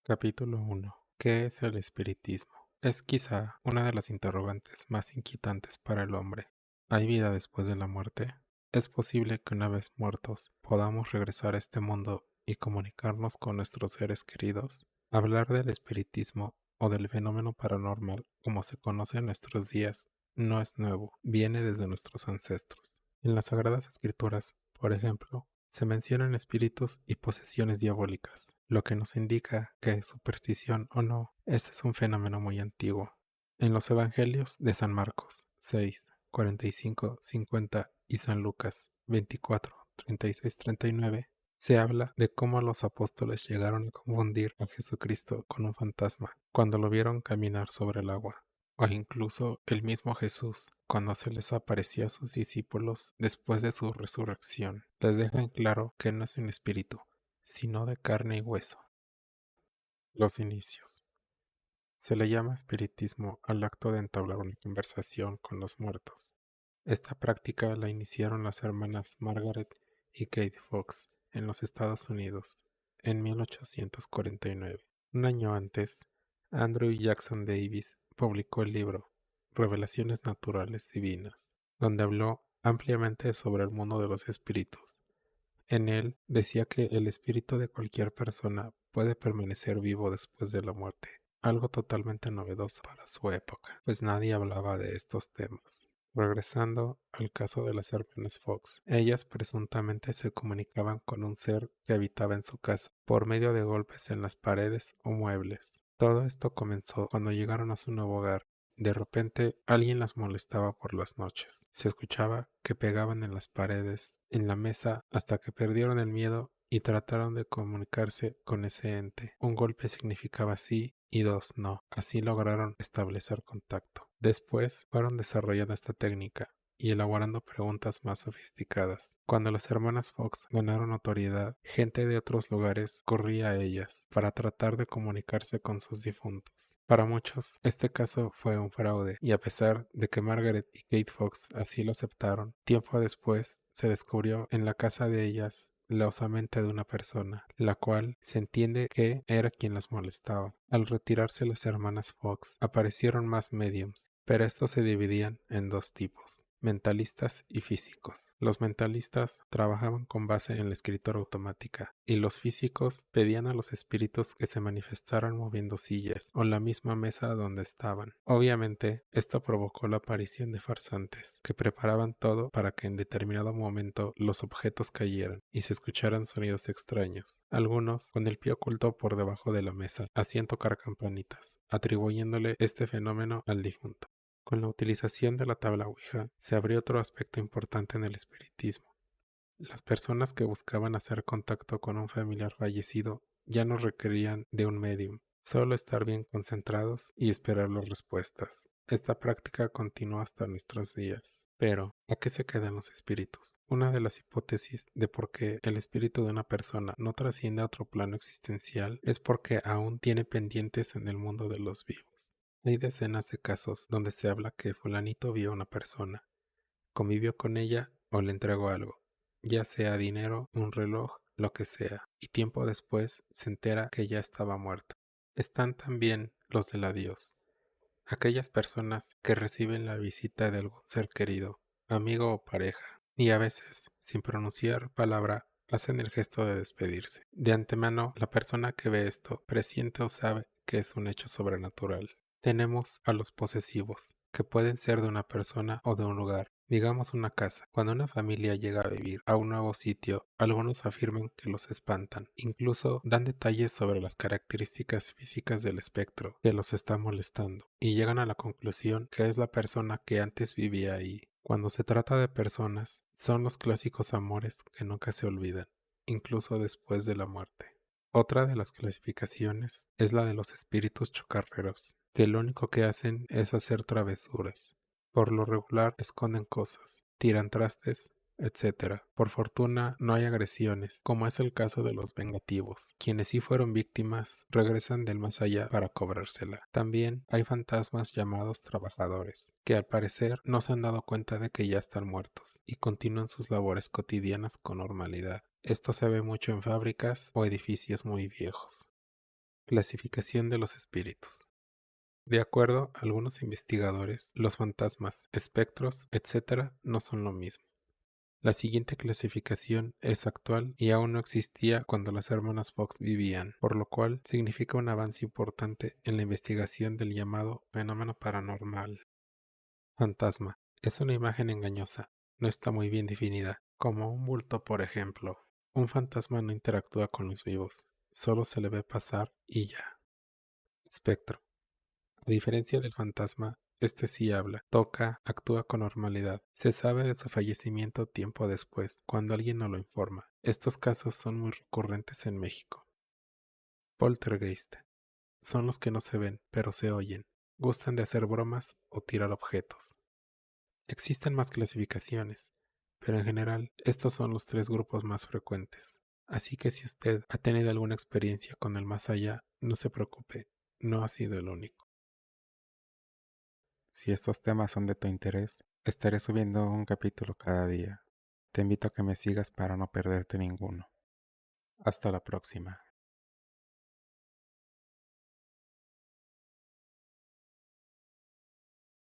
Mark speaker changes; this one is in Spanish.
Speaker 1: Capítulo 1. ¿Qué es el espiritismo? Es quizá una de las interrogantes más inquietantes para el hombre. ¿Hay vida después de la muerte? ¿Es posible que una vez muertos podamos regresar a este mundo y comunicarnos con nuestros seres queridos? Hablar del espiritismo o del fenómeno paranormal como se conoce en nuestros días no es nuevo, viene desde nuestros ancestros. En las Sagradas Escrituras, por ejemplo, se mencionan espíritus y posesiones diabólicas, lo que nos indica que, superstición o no, este es un fenómeno muy antiguo. En los Evangelios de San Marcos 6, 45, 50 y San Lucas 24, 36, 39, se habla de cómo los apóstoles llegaron a confundir a Jesucristo con un fantasma cuando lo vieron caminar sobre el agua. O incluso el mismo Jesús, cuando se les apareció a sus discípulos después de su resurrección, les deja en claro que no es un espíritu, sino de carne y hueso. Los inicios. Se le llama espiritismo al acto de entablar una conversación con los muertos. Esta práctica la iniciaron las hermanas Margaret y Kate Fox en los Estados Unidos en 1849. Un año antes, Andrew Jackson Davis publicó el libro Revelaciones Naturales Divinas, donde habló ampliamente sobre el mundo de los espíritus. En él decía que el espíritu de cualquier persona puede permanecer vivo después de la muerte, algo totalmente novedoso para su época, pues nadie hablaba de estos temas. Regresando al caso de las hermanas Fox, ellas presuntamente se comunicaban con un ser que habitaba en su casa por medio de golpes en las paredes o muebles. Todo esto comenzó cuando llegaron a su nuevo hogar. De repente alguien las molestaba por las noches. Se escuchaba que pegaban en las paredes, en la mesa, hasta que perdieron el miedo y trataron de comunicarse con ese ente. Un golpe significaba sí y dos no. Así lograron establecer contacto. Después fueron desarrollando esta técnica y elaborando preguntas más sofisticadas. Cuando las hermanas Fox ganaron notoriedad, gente de otros lugares corría a ellas para tratar de comunicarse con sus difuntos. Para muchos, este caso fue un fraude, y a pesar de que Margaret y Kate Fox así lo aceptaron, tiempo después se descubrió en la casa de ellas la osamenta de una persona, la cual se entiende que era quien las molestaba. Al retirarse las hermanas Fox, aparecieron más mediums, pero estos se dividían en dos tipos: mentalistas y físicos. Los mentalistas trabajaban con base en la escritura automática y los físicos pedían a los espíritus que se manifestaran moviendo sillas o la misma mesa donde estaban. Obviamente, esto provocó la aparición de farsantes que preparaban todo para que en determinado momento los objetos cayeran y se escucharan sonidos extraños, algunos con el pie oculto por debajo de la mesa, hacían tocar campanitas, atribuyéndole este fenómeno al difunto. Con la utilización de la tabla Ouija se abrió otro aspecto importante en el espiritismo. Las personas que buscaban hacer contacto con un familiar fallecido ya no requerían de un medium, solo estar bien concentrados y esperar las respuestas. Esta práctica continúa hasta nuestros días. Pero, ¿a qué se quedan los espíritus? Una de las hipótesis de por qué el espíritu de una persona no trasciende a otro plano existencial es porque aún tiene pendientes en el mundo de los vivos. Hay decenas de casos donde se habla que fulanito vio a una persona, convivió con ella o le entregó algo, ya sea dinero, un reloj, lo que sea, y tiempo después se entera que ya estaba muerta. Están también los del adiós, aquellas personas que reciben la visita de algún ser querido, amigo o pareja, y a veces, sin pronunciar palabra, hacen el gesto de despedirse. De antemano, la persona que ve esto presiente o sabe que es un hecho sobrenatural. Tenemos a los posesivos, que pueden ser de una persona o de un lugar, digamos una casa. Cuando una familia llega a vivir a un nuevo sitio, algunos afirman que los espantan. Incluso dan detalles sobre las características físicas del espectro que los está molestando, y llegan a la conclusión que es la persona que antes vivía ahí. Cuando se trata de personas, son los clásicos amores que nunca se olvidan, incluso después de la muerte. Otra de las clasificaciones es la de los espíritus chocarreros, que lo único que hacen es hacer travesuras. Por lo regular esconden cosas, tiran trastes, etcétera. Por fortuna no hay agresiones, como es el caso de los vengativos. Quienes sí fueron víctimas regresan del más allá para cobrársela. También hay fantasmas llamados trabajadores, que al parecer no se han dado cuenta de que ya están muertos y continúan sus labores cotidianas con normalidad. Esto se ve mucho en fábricas o edificios muy viejos. Clasificación de los espíritus. De acuerdo a algunos investigadores, los fantasmas, espectros, etc. no son lo mismo. La siguiente clasificación es actual y aún no existía cuando las hermanas Fox vivían, por lo cual significa un avance importante en la investigación del llamado fenómeno paranormal. Fantasma. Es una imagen engañosa, no está muy bien definida, como un bulto por ejemplo. Un fantasma no interactúa con los vivos, solo se le ve pasar y ya. Espectro. A diferencia del fantasma, este sí habla, toca, actúa con normalidad. Se sabe de su fallecimiento tiempo después, cuando alguien no lo informa. Estos casos son muy recurrentes en México. Poltergeist. Son los que no se ven, pero se oyen. Gustan de hacer bromas o tirar objetos. Existen más clasificaciones, pero en general estos son los tres grupos más frecuentes. Así que si usted ha tenido alguna experiencia con el más allá, no se preocupe, no ha sido el único. Si estos temas son de tu interés, estaré subiendo un capítulo cada día. Te invito a que me sigas para no perderte ninguno. Hasta la próxima.